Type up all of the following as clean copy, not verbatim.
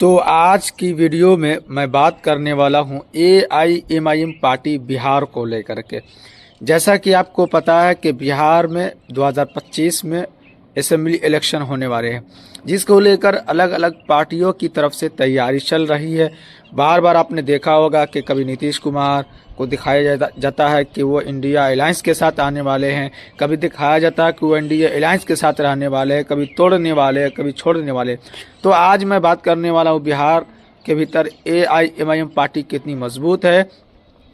तो आज की वीडियो में मैं बात करने वाला हूं AIMIM पार्टी बिहार को लेकर के। जैसा कि आपको पता है कि बिहार में 2025 में असेंबली इलेक्शन होने वाले हैं, जिसको लेकर अलग अलग पार्टियों की तरफ से तैयारी चल रही है। बार बार आपने देखा होगा कि कभी नीतीश कुमार को दिखाया जाता है कि वो इंडिया अलायंस के साथ आने वाले हैं, कभी दिखाया जाता है कि वो इंडिया अलायंस के साथ रहने वाले हैं, कभी तोड़ने वाले हैं, कभी छोड़ने वाले। तो आज मैं बात करने वाला हूँ बिहार के भीतर AIMIM पार्टी कितनी मजबूत है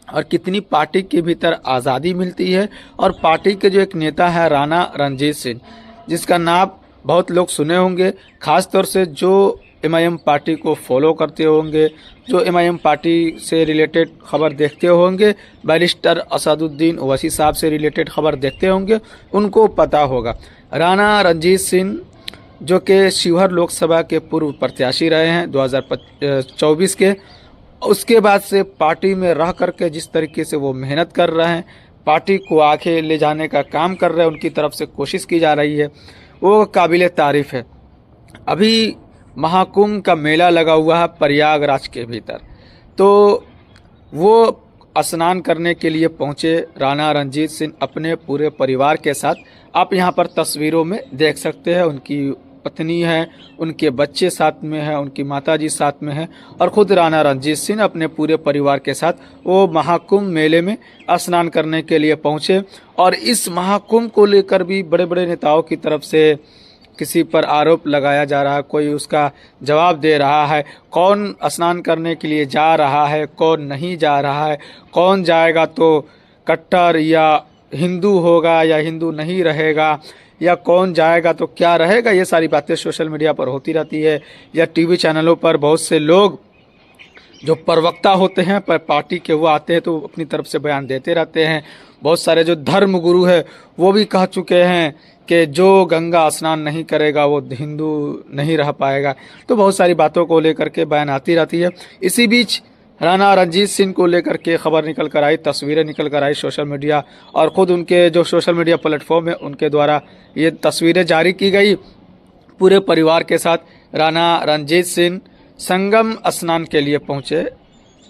और कितनी पार्टी के भीतर आज़ादी मिलती है। और पार्टी के जो एक नेता है राणा रणजीत सिंह, जिसका नाम बहुत लोग सुने होंगे, ख़ास तौर से जो MIM पार्टी को फॉलो करते होंगे, जो MIM पार्टी से रिलेटेड खबर देखते होंगे, बैरिस्टर असदुद्दीन ओवैसी साहब से रिलेटेड खबर देखते होंगे, उनको पता होगा। राणा रणजीत सिंह जो कि शिवहर लोकसभा के पूर्व प्रत्याशी रहे हैं 2024 के, उसके बाद से पार्टी में रह करके जिस तरीके से वो मेहनत कर रहे हैं, पार्टी को आगे ले जाने का काम कर रहे हैं, उनकी तरफ से कोशिश की जा रही है, वो काबिल तारीफ़ है। अभी महाकुंभ का मेला लगा हुआ है प्रयागराज के भीतर, तो वो स्नान करने के लिए पहुंचे राणा रणजीत सिंह अपने पूरे परिवार के साथ। आप यहां पर तस्वीरों में देख सकते हैं, उनकी पत्नी है, उनके बच्चे साथ में हैं, उनकी माताजी साथ में हैं और खुद राणा रणजीत सिंह अपने पूरे परिवार के साथ वो महाकुंभ मेले में स्नान करने के लिए पहुंचे। और इस महाकुंभ को लेकर भी बड़े बड़े नेताओं की तरफ से किसी पर आरोप लगाया जा रहा है, कोई उसका जवाब दे रहा है, कौन स्नान करने के लिए जा रहा है, कौन नहीं जा रहा है, कौन जाएगा तो कट्टर या हिंदू होगा या हिंदू नहीं रहेगा, या कौन जाएगा तो क्या रहेगा। ये सारी बातें सोशल मीडिया पर होती रहती है, या टीवी चैनलों पर बहुत से लोग जो प्रवक्ता होते हैं पर पार्टी के, वो आते हैं तो अपनी तरफ से बयान देते रहते हैं। बहुत सारे जो धर्म गुरु है वो भी कह चुके हैं कि जो गंगा स्नान नहीं करेगा वो हिंदू नहीं रह पाएगा। तो बहुत सारी बातों को लेकर के बयान आती रहती है। इसी बीच राणा रणजीत सिंह को लेकर के खबर निकल कर आई, तस्वीरें निकल कर आई सोशल मीडिया, और ख़ुद उनके जो सोशल मीडिया प्लेटफॉर्म है उनके द्वारा ये तस्वीरें जारी की गई। पूरे परिवार के साथ राणा रणजीत सिंह संगम स्नान के लिए पहुँचे,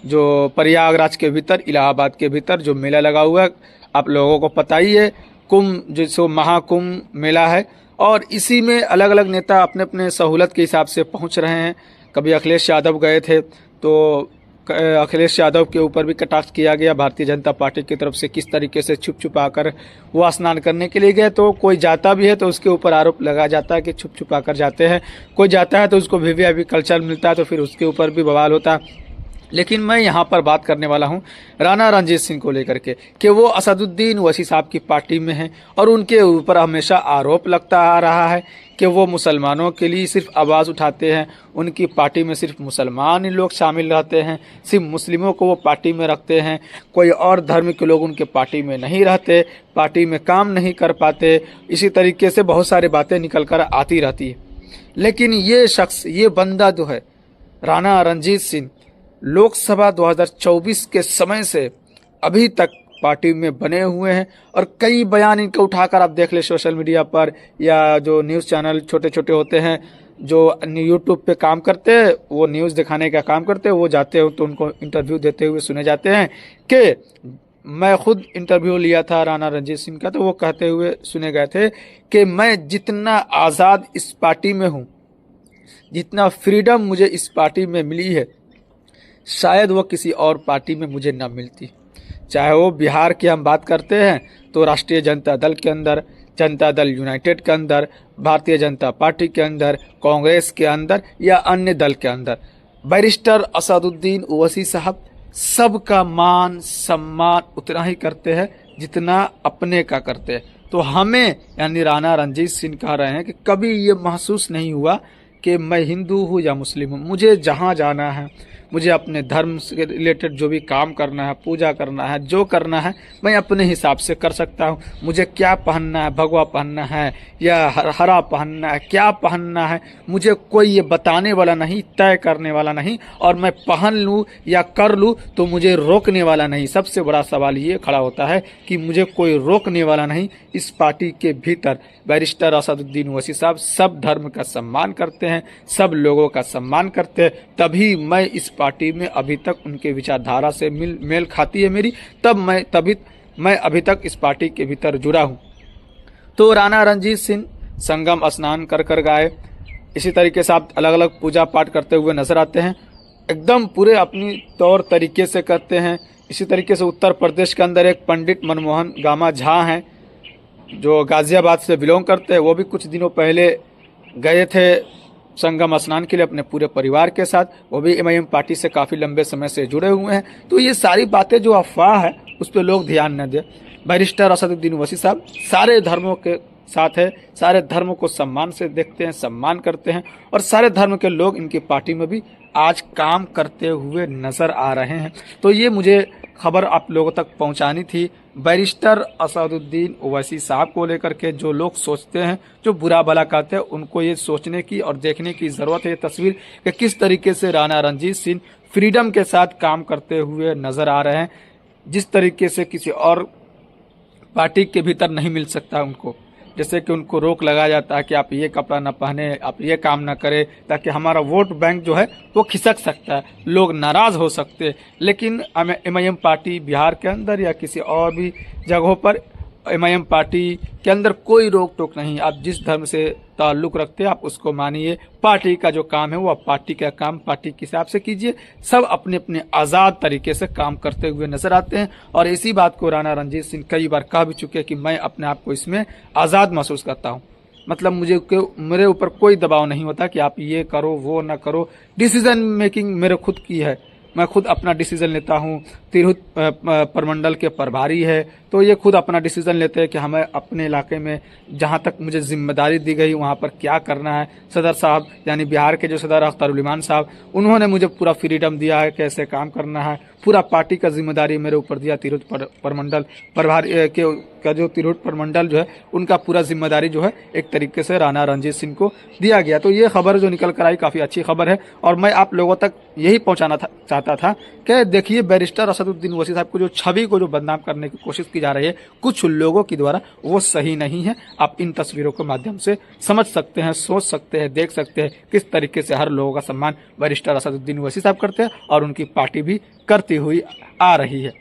जो प्रयागराज के भीतर, इलाहाबाद के भीतर जो मेला लगा हुआ है, आप लोगों को पता ही है, कुंभ जो महाकुंभ मेला है। और इसी में अलग अलग नेता अपने अपने सहूलत के हिसाब से पहुंच रहे हैं। कभी अखिलेश यादव गए थे तो अखिलेश यादव के ऊपर भी कटाक्ष किया गया भारतीय जनता पार्टी की तरफ से, किस तरीके से छुप छुपा कर वो स्नान करने के लिए गए। तो कोई जाता भी है तो उसके ऊपर आरोप लगाया जाता है कि छुप छुपा कर जाते हैं, कोई जाता है तो उसको VVIP कल्चर मिलता है तो फिर उसके ऊपर भी बवाल होता है। लेकिन मैं यहाँ पर बात करने वाला हूँ राणा रणजीत सिंह को लेकर के कि वो असदुद्दीन ओवैसी साहब की पार्टी में हैं और उनके ऊपर हमेशा आरोप लगता आ रहा है कि वो मुसलमानों के लिए सिर्फ आवाज़ उठाते हैं। उनकी पार्टी में सिर्फ मुसलमान ही लोग शामिल रहते हैं, सिर्फ मुस्लिमों को वो पार्टी में रखते हैं, कोई और धर्म के लोग उनके पार्टी में नहीं रहते, पार्टी में काम नहीं कर पाते। इसी तरीके से बहुत सारी बातें निकल कर आती रहती है। लेकिन ये शख्स, ये बंदा जो है राणा रणजीत सिंह, लोकसभा 2024 के समय से अभी तक पार्टी में बने हुए हैं और कई बयान इनके उठाकर आप देख ले सोशल मीडिया पर, या जो न्यूज़ चैनल छोटे छोटे होते हैं जो यूट्यूब पे काम करते हैं, वो न्यूज़ दिखाने का काम करते हैं, वो जाते हैं तो उनको इंटरव्यू देते हुए सुने जाते हैं। कि मैं खुद इंटरव्यू लिया था राणा रणजीत सिंह का, तो वो कहते हुए सुने गए थे कि मैं जितना आज़ाद इस पार्टी में हूँ, जितना फ्रीडम मुझे इस पार्टी में मिली है, शायद वो किसी और पार्टी में मुझे ना मिलती। चाहे वो बिहार की हम बात करते हैं तो राष्ट्रीय जनता दल के अंदर, जनता दल यूनाइटेड के अंदर, भारतीय जनता पार्टी के अंदर, कांग्रेस के अंदर या अन्य दल के अंदर, बैरिस्टर असदुद्दीन ओवैसी साहब सबका मान सम्मान उतना ही करते हैं जितना अपने का करते हैं। तो हमें, यानी राणा रणजीत सिंह कह रहे हैं कि कभी ये महसूस नहीं हुआ कि मैं हिंदू हूँ या मुस्लिम हूँ। मुझे जहाँ जाना है, मुझे अपने धर्म से रिलेटेड जो भी काम करना है, पूजा करना है, जो करना है मैं अपने हिसाब से कर सकता हूँ। मुझे क्या पहनना है, भगवा पहनना है या हरा पहनना है, क्या पहनना है, मुझे कोई ये बताने वाला नहीं, तय करने वाला नहीं, और मैं पहन लूँ या कर लूँ तो मुझे रोकने वाला नहीं। सबसे बड़ा सवाल ये खड़ा होता है कि मुझे कोई रोकने वाला नहीं। इस पार्टी के भीतर बैरिस्टर असदुद्दीन ओवैसी साहब सब धर्म का सम्मान करते हैं, सब लोगों का सम्मान करते हैं, तभी मैं इस पार्टी में अभी तक उनके विचारधारा से मेल खाती है मेरी, तभी मैं अभी तक इस पार्टी के भीतर जुड़ा हूँ। तो राणा रणजीत सिंह संगम स्नान कर गए, इसी तरीके से आप अलग अलग पूजा पाठ करते हुए नजर आते हैं, एकदम पूरे अपनी तौर तरीके से करते हैं। इसी तरीके से उत्तर प्रदेश के अंदर एक पंडित मनमोहन गामा झा हैं जो गाजियाबाद से बिलोंग करते हैं, वो भी कुछ दिनों पहले गए थे संगम स्नान के लिए अपने पूरे परिवार के साथ। वो भी एमआईएम पार्टी से काफ़ी लंबे समय से जुड़े हुए हैं। तो ये सारी बातें जो अफवाह है उस पर लोग ध्यान न दें। बैरिस्टर असदुद्दीन ओवैसी साहब सारे धर्मों के साथ है, सारे धर्मों को सम्मान से देखते हैं, सम्मान करते हैं, और सारे धर्म के लोग इनकी पार्टी में भी आज काम करते हुए नजर आ रहे हैं। तो ये मुझे खबर आप लोगों तक पहुंचानी थी बैरिस्टर असदुद्दीन ओवैसी साहब को लेकर के। जो लोग सोचते हैं, जो बुरा भला कहते हैं, उनको ये सोचने की और देखने की ज़रूरत है ये तस्वीर कि किस तरीके से राणा रणजीत सिंह फ्रीडम के साथ काम करते हुए नजर आ रहे हैं, जिस तरीके से किसी और पार्टी के भीतर नहीं मिल सकता उनको। जैसे कि उनको रोक लगाया जाता है कि आप ये कपड़ा ना पहने, आप ये काम ना करें, ताकि हमारा वोट बैंक जो है वो खिसक सकता है, लोग नाराज हो सकते हैं। लेकिन एमआईएम पार्टी बिहार के अंदर या किसी और भी जगहों पर एमआईएम पार्टी के अंदर कोई रोक टोक नहीं। आप जिस धर्म से ताल्लुक़ रखते हैं आप उसको मानिए। पार्टी का जो काम है वो आप पार्टी का काम पार्टी के हिसाब से कीजिए। सब अपने अपने आज़ाद तरीके से काम करते हुए नजर आते हैं, और इसी बात को राणा रणजीत सिंह कई बार कह भी चुके हैं कि मैं अपने आप को इसमें आज़ाद महसूस करता हूँ। मतलब मेरे ऊपर कोई दबाव नहीं होता कि आप ये करो वो ना करो। डिसीजन मेकिंग मेरे खुद की है, मैं खुद अपना डिसीजन लेता हूँ। तिरहुत प्रमंडल के प्रभारी है तो ये खुद अपना डिसीजन लेते हैं कि हमें अपने इलाके में जहाँ तक मुझे जिम्मेदारी दी गई वहाँ पर क्या करना है। सदर साहब यानी बिहार के जो सदर अख्तरुल इमान साहब, उन्होंने मुझे पूरा फ्रीडम दिया है कैसे काम करना है। पूरा पार्टी का जिम्मेदारी मेरे ऊपर दिया। तिरहुत प्रमंडल प्रभारी का जो तिरहुत प्रमंडल जो है उनका पूरा जिम्मेदारी जो है एक तरीके से राणा रणजीत सिंह को दिया गया। तो ये खबर जो निकल कर आई काफ़ी अच्छी खबर है, और मैं आप लोगों तक यही पहुँचाना चाहता था कि देखिए बैरिस्टर असदुद्दीन ओवैसी साहब को जो छवि को जो बदनाम करने की कोशिश की जा रही है कुछ लोगों के द्वारा, वो सही नहीं है। आप इन तस्वीरों के माध्यम से समझ सकते हैं, सोच सकते हैं, देख सकते हैं किस तरीके से हर लोगों का सम्मान बैरिस्टर असदुद्दीन ओवैसी साहब करते हैं और उनकी पार्टी भी करती हुई आ रही है।